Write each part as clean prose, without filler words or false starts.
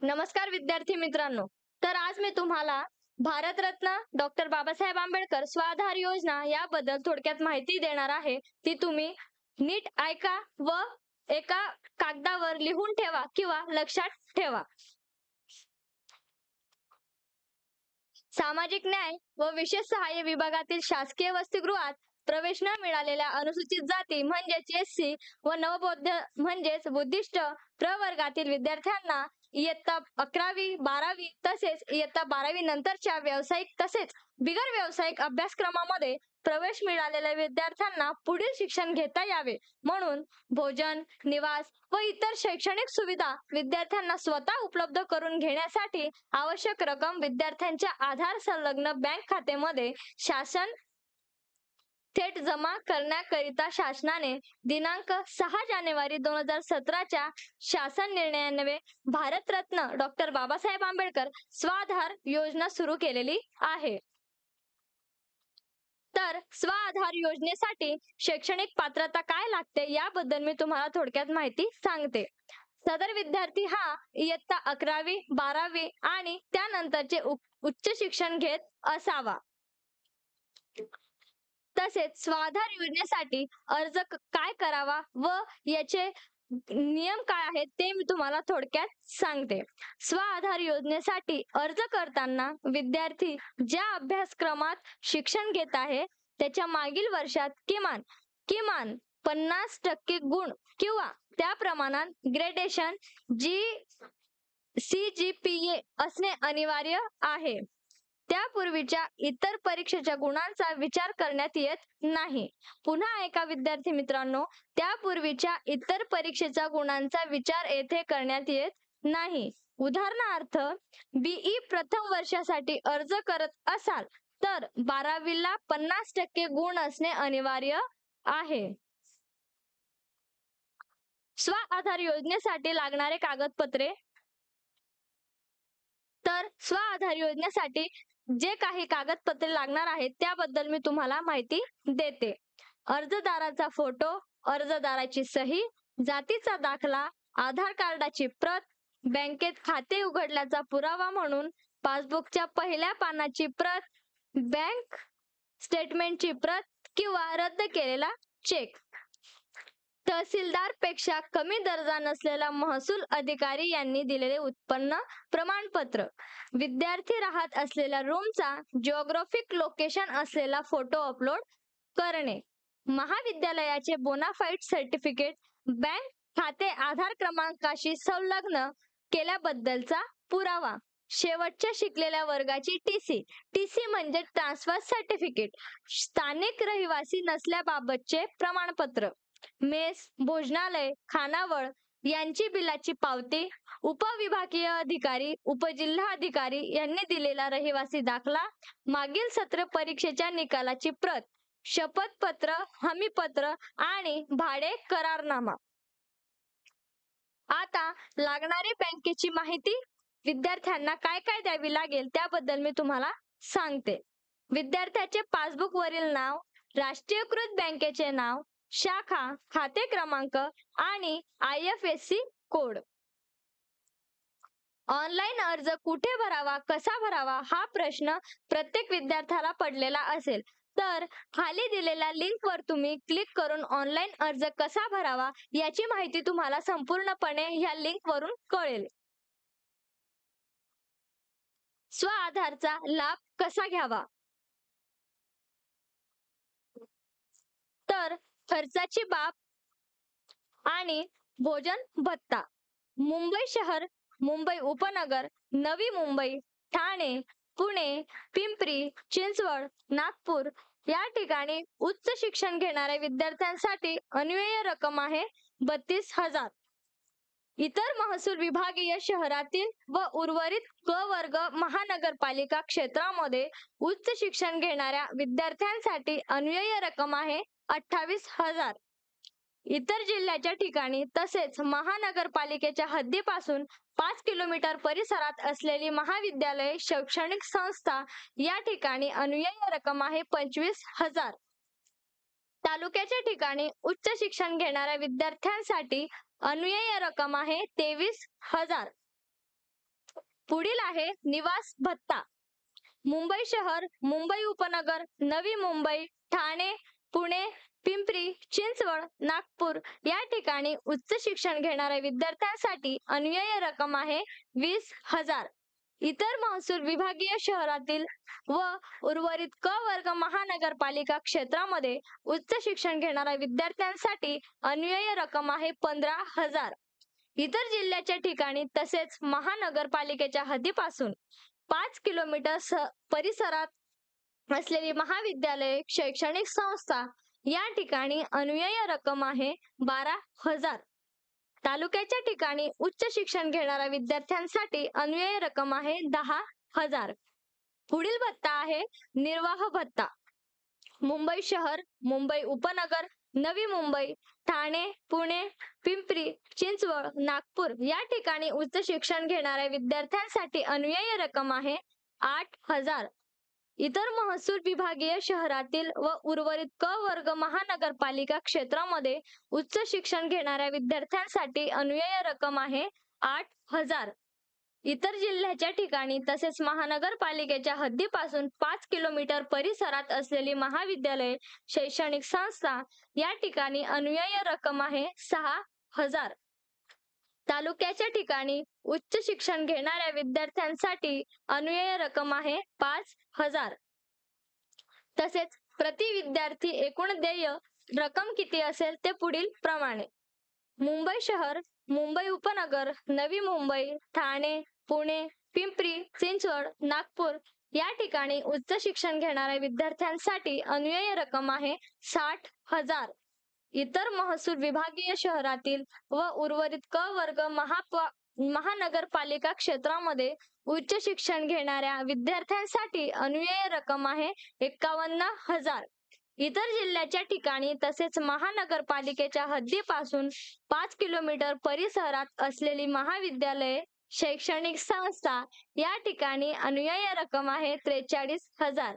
नमस्कार विद्यार्थी मित्रांनो. तर आज मी तुम्हाला भारतरत्न डॉक्टर बाबासाहेब आंबेडकर स्वाधार योजना याबद्दल थोडक्यात माहिती देणार आहे. ती तुम्ही नीट ऐका व एका कागदावर लिहून ठेवा किंवा लक्षात ठेवा. सामाजिक न्याय व विशेष सहाय्य विभागातील शासकीय वसतिगृहात प्रवेश न मिळालेल्या अनुसूचित जाती म्हणजेच एससी व नवबौद्ध म्हणजेच बुद्धिस्ट प्रवर्गातील विद्यार्थ्यांना इयत्ता 11वी 12वी तसेच इयत्ता 12वी नंतरच्या व्यावसायिक तसेच बिगर व्यावसायिक अभ्यासक्रमामध्ये प्रवेश मिळालेल्या विद्यार्थ्यांना पुढील शिक्षण घेता यावे म्हणून भोजन, निवास व इतर शैक्षणिक सुविधा विद्यार्थ्यांना स्वतः उपलब्ध करून घेण्यासाठी आवश्यक रक्कम विद्यार्थ्यांच्या आधार संलग्न बँक खात्यामध्ये शासन थेट जमा करण्याकरिता शासनाने दिनांक 6 जानेवारी 2017च्या शासन निर्णयान्वये भारतरत्न डॉक्टर बाबासाहेब आंबेडकर स्वाधार योजना सुरू केलेली आहे. तर स्वाधार योजनेसाठी शैक्षणिक पात्रता काय लागते याबद्दल मी तुम्हाला थोडक्यात माहिती सांगते. सदर विद्यार्थी हा इयत्ता 11वी 12वी आणि त्यानंतरचे उच्च शिक्षण घेत असावा. तसेच स्वाधार योजनेसाठी अर्ज काय करावा व याचे नियम काय आहेत ते मी तुम्हाला थोडक्यात सांगते. स्वाधार योजनेसाठी अर्ज करताना विद्यार्थी ज्या अभ्यासक्रमात शिक्षण घेत आहे त्याच्या मागील वर्षात किमान किमान 50% गुण किंवा त्या प्रमाणात ग्रेडेशन CGPA असणे अनिवार्य आहे. त्यापूर्वीच्या इतर परीक्षेच्या गुणांचा विचार करण्यात येत नाही. पुन्हा एका विद्यार्थी मित्रांनो, त्यापूर्वीच्या इतर परीक्षेच्या गुणांचा विचार येथे करण्यात येत नाही. उदाहरणार्थ BE प्रथम वर्षासाठी अर्ज करत असाल तर 12वीला 50% गुण असणे अनिवार्य आहे. स्वाधार योजनेसाठी लागणारे कागदपत्रे. तर स्वाधार योजनेसाठी जे काही कागदपत्रे लागणार आहेत त्याबद्दल मी तुम्हाला माहिती देते. अर्जदाराचा फोटो, अर्जदाराची सही, जातीचा दाखला, आधार कार्डाची प्रत, बँकेत खाते उघडल्याचा पुरावा म्हणून पासबुकच्या पहिल्या पानाची प्रत, बँक स्टेटमेंटची प्रत किंवा रद्द केलेला चेक. तहसीलदार पेक्षा कमी दर्जा नसलेला महसूल अधिकारी यांनी दिलेले उत्पन्न प्रमाणपत्र, विद्यार्थी राहत असलेल्या रूमचा जिओग्राफिक लोकेशन असलेला फोटो अपलोड करणे, महाविद्यालयाचे बोनाफाईड सर्टिफिकेट, बँक खाते आधार क्रमांकाशी संलग्न केल्याबद्दलचा पुरावा, शेवटच्या शिकलेल्या वर्गाची TC म्हणजे ट्रान्सफर सर्टिफिकेट, स्थानिक रहिवासी नसल्याबाबतचे प्रमाणपत्र, मेस, भोजनालय, खानावळ यांची बिलाची पावती, उपविभागीय अधिकारी, उपजिल्हाधिकारी यांनी दिलेला रहिवासी दाखला, मागील सत्र परीक्षेच्या निकालाची प्रत, शपथपत्र, हमीपत्र आणि भाडे करारनामा. आता लागणारी बँकेची माहिती विद्यार्थ्यांना काय काय द्यावी लागेल त्याबद्दल मी तुम्हाला सांगते. विद्यार्थ्याचे पासबुक वरील नाव, राष्ट्रीयकृत बँकेचे नाव, शाखा, खाते क्रमांक आणि IFSC कोड. ऑनलाईन अर्ज कुठे भरावा, कसा भरावा हा प्रश्न प्रत्येक विद्यार्थ्याला पडलेला असेल. तर खाली दिलेल्या लिंकवर तुम्ही क्लिक करून ऑनलाईन अर्ज कसा भरावा याची माहिती तुम्हाला संपूर्णपणे ह्या लिंकवरून कळेल. स्वाधारचा लाभ कसा घ्यावा. तर खर्चाची बाब आणि भोजन भत्ता. मुंबई शहर, मुंबई उपनगर, नवी मुंबई, ठाणे, पुणे, पिंपरी चिंचवड, नागपूर या ठिकाणी उच्च शिक्षण घेणाऱ्या विद्यार्थ्यांसाठी अन्वय रक्कम आहे 32,000. इतर महसूल विभागीय शहरातील व उर्वरित क वर्ग महानगरपालिका क्षेत्रामध्ये उच्च शिक्षण घेणाऱ्या विद्यार्थ्यांसाठी अन्वय रक्कम आहे 28,000. इतर जिल्ह्याच्या ठिकाणी तसेच महानगरपालिकेच्या हद्दीपासून 5 किलोमीटर परिसरात असलेली महाविद्यालय, शैक्षणिक संस्था या ठिकाणी अन्वय रक्कम आहे 25,000. तालुक्याच्या ठिकाणी उच्च शिक्षण घेणाऱ्या विद्यार्थ्यांसाठी अन्वय रक्कम आहे 23,000. पुढील आहे निवास भत्ता. मुंबई शहर, मुंबई उपनगर, नवी मुंबई, ठाणे, पुणे, पिंपरी चिंचवड, नागपूर या ठिकाणी उच्च शिक्षण घेणाऱ्या विद्यार्थ्यांसाठी अन्वय रक्कम आहे 20,000. इतर महसूल विभागीय शहरातील व उर्वरित क वर्ग महानगरपालिका क्षेत्रामध्ये उच्च शिक्षण घेणाऱ्या विद्यार्थ्यांसाठी अन्वय रक्कम आहे 15,000. इतर जिल्ह्याच्या ठिकाणी तसेच महानगरपालिकेच्या हद्दीपासून 5 किलोमीटर परिसरात असलेली महाविद्यालय, शैक्षणिक संस्था या ठिकाणी अन्वय रक्कम आहे 12,000. तालुक्याच्या ठिकाणी उच्च शिक्षण घेणाऱ्या विद्यार्थ्यांसाठी अन्वय रक्कम आहे 10,000. पुढील भत्ता आहे निर्वाह भत्ता. मुंबई शहर, मुंबई उपनगर, नवी मुंबई, ठाणे, पुणे, पिंपरी चिंचवड, नागपूर या ठिकाणी उच्च शिक्षण घेणाऱ्या विद्यार्थ्यांसाठी अन्वय रक्कम आहे 8,000. इतर महसूल विभागीय शहरातील व उर्वरित क वर्ग महानगरपालिका क्षेत्रामध्ये उच्च शिक्षण घेणाऱ्या विद्यार्थ्यांसाठी अन्वय रक्कम आहे 8,000. इतर जिल्ह्याच्या ठिकाणी तसेच महानगरपालिकेच्या हद्दीपासून 5 किलोमीटर परिसरात असलेली महाविद्यालय, शैक्षणिक संस्था या ठिकाणी अन्वय रक्कम आहे 6,000. तालुक्याच्या ठिकाणी उच्च शिक्षण घेणाऱ्या विद्यार्थ्यांसाठी अन्वय रक्कम आहे 5,000. तसेच प्रति विद्यार्थी एकूण देय रक्कम किती असेल ते पुढील प्रमाणे. मुंबई शहर, मुंबई उपनगर, नवी मुंबई, ठाणे, पुणे, पिंपरी चिंचवड, नागपूर या ठिकाणी उच्च शिक्षण घेणाऱ्या विद्यार्थ्यांसाठी अन्वय रक्कम आहे 60,000. इतर महसूल विभागीय शहरातील व उर्वरित क वर्ग महानगरपालिका क्षेत्रामध्ये उच्च शिक्षण घेणाऱ्या विद्यार्थ्यांसाठी अन्वय रक्कम आहे 51,000. इतर जिल्ह्याच्या ठिकाणी तसेच महानगरपालिकेच्या हद्दीपासून 5 किलोमीटर परिसरात असलेली महाविद्यालये, शैक्षणिक संस्था या ठिकाणी अन्वय रक्कम आहे 43,000.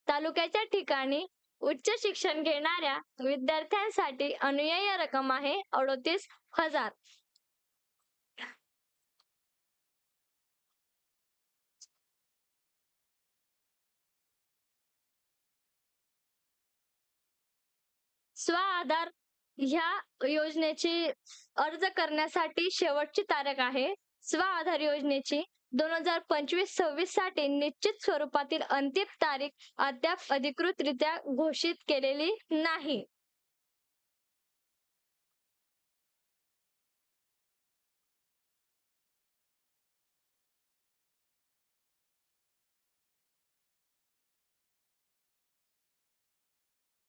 तालुक्याच्या ठिकाणी उच्च शिक्षण घेणाऱ्या विद्यार्थ्यांसाठी अन्वय रक्कम आहे 38,000. स्वआधार ह्या योजनेची अर्ज करण्यासाठी शेवटची तारीख आहे स्वआधार योजनेची 2025-26 साठी निश्चित स्वरूपातील अंतिम तारीख अद्याप अधिकृतरित्या घोषित केलेली नाही.